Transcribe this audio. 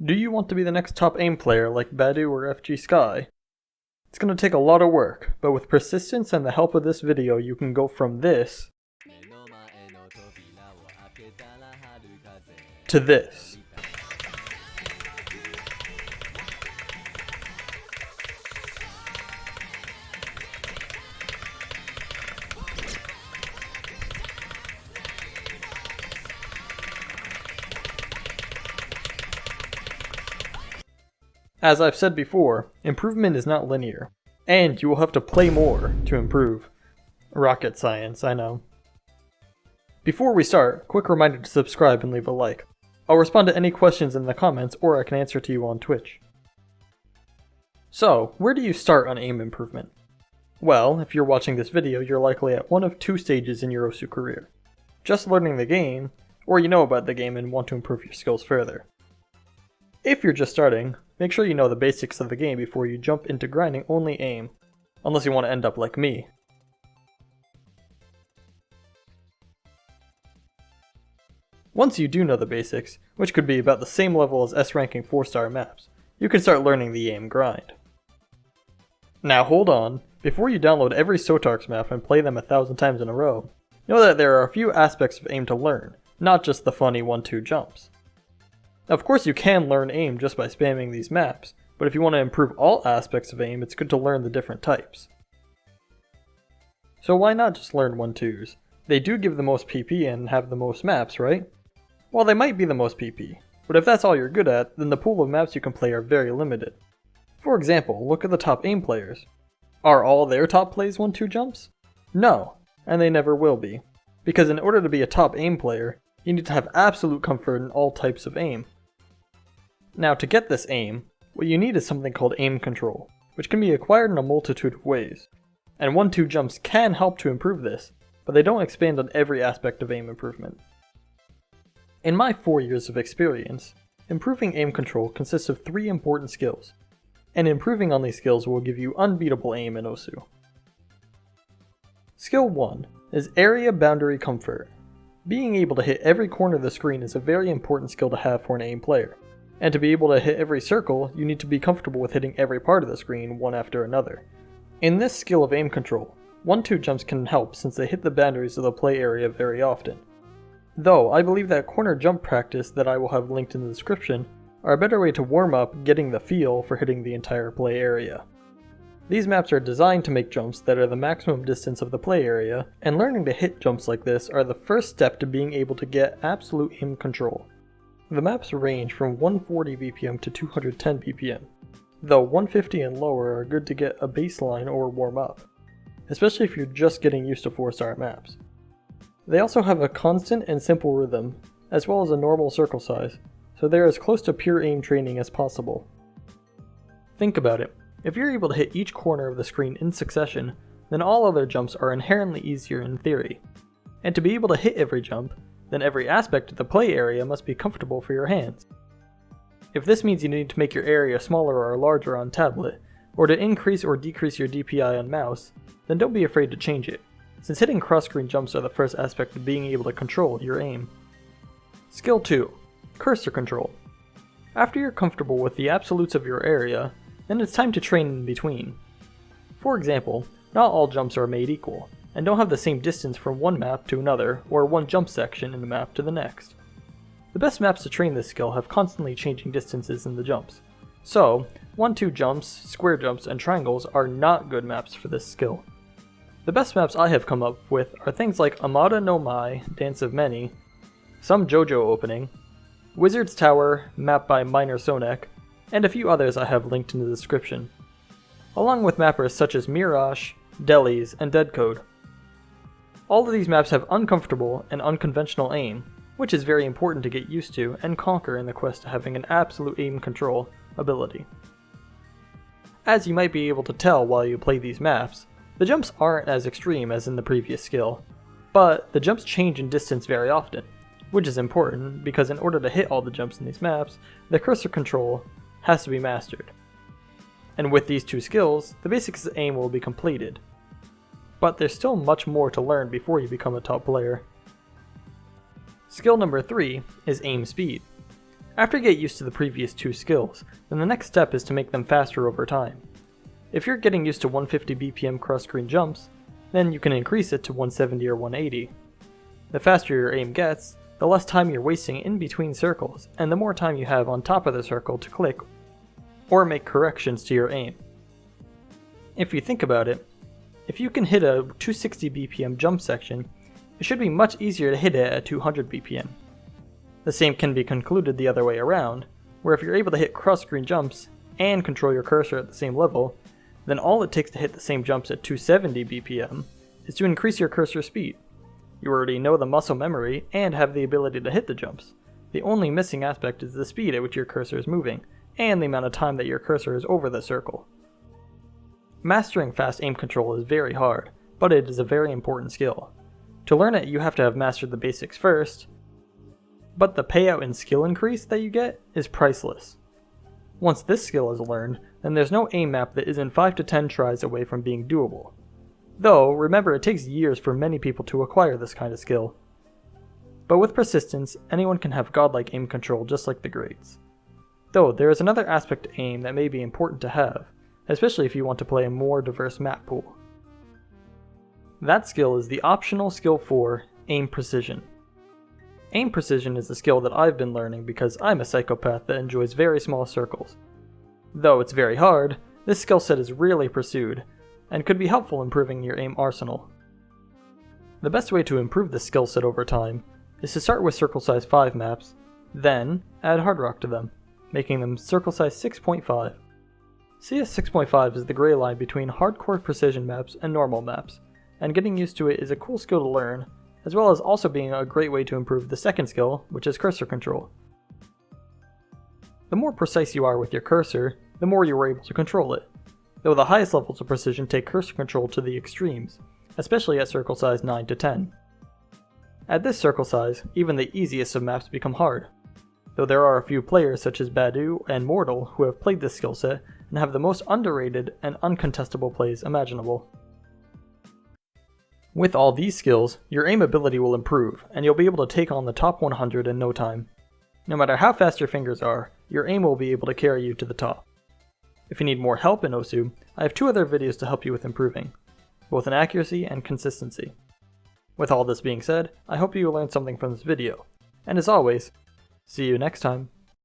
Do you want to be the next top aim player like Badu or FG Sky? It's going to take a lot of work, but with persistence and the help of this video you can go from this to this. As I've said before, improvement is not linear, and you will have to play more to improve. Rocket science, I know. Before we start, quick reminder to subscribe and leave a like. I'll respond to any questions in the comments or I can answer to you on Twitch. So, where do you start on aim improvement? Well, if you're watching this video, you're likely at one of two stages in your Osu career. Just learning the game, or you know about the game and want to improve your skills further. If you're just starting, make sure you know the basics of the game before you jump into grinding only aim, unless you want to end up like me. Once you do know the basics, which could be about the same level as S-ranking 4-star maps, you can start learning the aim grind. Now hold on, before you download every Sotarks map and play them 1,000 times in a row, know that there are a few aspects of aim to learn, not just the funny 1-2 jumps. Of course you can learn aim just by spamming these maps, but if you want to improve all aspects of aim, it's good to learn the different types. So why not just learn 1-2s? They do give the most PP and have the most maps, right? Well, they might be the most PP, but if that's all you're good at, then the pool of maps you can play are very limited. For example, look at the top aim players. Are all their top plays 1-2 jumps? No, and they never will be. Because in order to be a top aim player, you need to have absolute comfort in all types of aim. Now to get this aim, what you need is something called aim control, which can be acquired in a multitude of ways. And 1-2 jumps can help to improve this, but they don't expand on every aspect of aim improvement. In my 4 years of experience, improving aim control consists of 3 important skills, and improving on these skills will give you unbeatable aim in Osu. Skill 1 is Area Boundary Comfort. Being able to hit every corner of the screen is a very important skill to have for an aim player. And to be able to hit every circle, you need to be comfortable with hitting every part of the screen one after another. In this skill of aim control, 1-2 jumps can help since they hit the boundaries of the play area very often. Though, I believe that corner jump practice that I will have linked in the description are a better way to warm up getting the feel for hitting the entire play area. These maps are designed to make jumps that are the maximum distance of the play area, and learning to hit jumps like this are the first step to being able to get absolute aim control. The maps range from 140 BPM to 210 BPM, though 150 and lower are good to get a baseline or warm up, especially if you're just getting used to 4-star maps. They also have a constant and simple rhythm, as well as a normal circle size, so they're as close to pure aim training as possible. Think about it, if you're able to hit each corner of the screen in succession, then all other jumps are inherently easier in theory. And to be able to hit every jump, then every aspect of the play area must be comfortable for your hands. If this means you need to make your area smaller or larger on tablet, or to increase or decrease your DPI on mouse, then don't be afraid to change it, since hitting cross-screen jumps are the first aspect of being able to control your aim. Skill 2. Cursor Control. After you're comfortable with the absolutes of your area, then it's time to train in between. For example, not all jumps are made equal, and don't have the same distance from one map to another, or one jump section in a map to the next. The best maps to train this skill have constantly changing distances in the jumps. So, 1-2 jumps, square jumps, and triangles are not good maps for this skill. The best maps I have come up with are things like Amada no Mai, Dance of Many, some JoJo opening, Wizard's Tower, map by Minor Sonek, and a few others I have linked in the description, along with mappers such as Mirage, Delis, and Deadcode. All of these maps have uncomfortable and unconventional aim, which is very important to get used to and conquer in the quest to having an absolute aim control ability. As you might be able to tell while you play these maps, the jumps aren't as extreme as in the previous skill, but the jumps change in distance very often, which is important because in order to hit all the jumps in these maps, the cursor control has to be mastered. And with these 2 skills, the basics of aim will be completed. But there's still much more to learn before you become a top player. Skill number 3 is aim speed. After you get used to the previous two skills, then the next step is to make them faster over time. If you're getting used to 150 BPM cross-screen jumps, then you can increase it to 170 or 180. The faster your aim gets, the less time you're wasting in between circles, and the more time you have on top of the circle to click or make corrections to your aim. If you think about it, if you can hit a 260 BPM jump section, it should be much easier to hit it at 200 BPM. The same can be concluded the other way around, where if you're able to hit cross-screen jumps and control your cursor at the same level, then all it takes to hit the same jumps at 270 BPM is to increase your cursor speed. You already know the muscle memory and have the ability to hit the jumps. The only missing aspect is the speed at which your cursor is moving, and the amount of time that your cursor is over the circle. Mastering fast aim control is very hard, but it is a very important skill. To learn it, you have to have mastered the basics first, but the payout and skill increase that you get is priceless. Once this skill is learned, then there's no aim map that isn't 5 to 10 tries away from being doable. Though, remember, it takes years for many people to acquire this kind of skill. But with persistence, anyone can have godlike aim control just like the greats. Though, there is another aspect to aim that may be important to have, especially if you want to play a more diverse map pool. That skill is the optional skill 4, Aim Precision. Aim Precision is a skill that I've been learning because I'm a psychopath that enjoys very small circles. Though it's very hard, this skill set is rarely pursued, and could be helpful in improving your aim arsenal. The best way to improve this skill set over time is to start with circle size 5 maps, then add hard rock to them, making them circle size 6.5. CS 6.5 is the gray line between hardcore precision maps and normal maps, and getting used to it is a cool skill to learn, as well as also being a great way to improve the second skill, which is cursor control. The more precise you are with your cursor, the more you are able to control it, though the highest levels of precision take cursor control to the extremes, especially at circle size 9 to 10. At this circle size, even the easiest of maps become hard, though there are a few players such as Badu and Mortal who have played this skill set and have the most underrated and uncontestable plays imaginable. With all these skills, your aim ability will improve, and you'll be able to take on the top 100 in no time. No matter how fast your fingers are, your aim will be able to carry you to the top. If you need more help in Osu, I have 2 other videos to help you with improving, both in accuracy and consistency. With all this being said, I hope you learned something from this video, and as always, see you next time.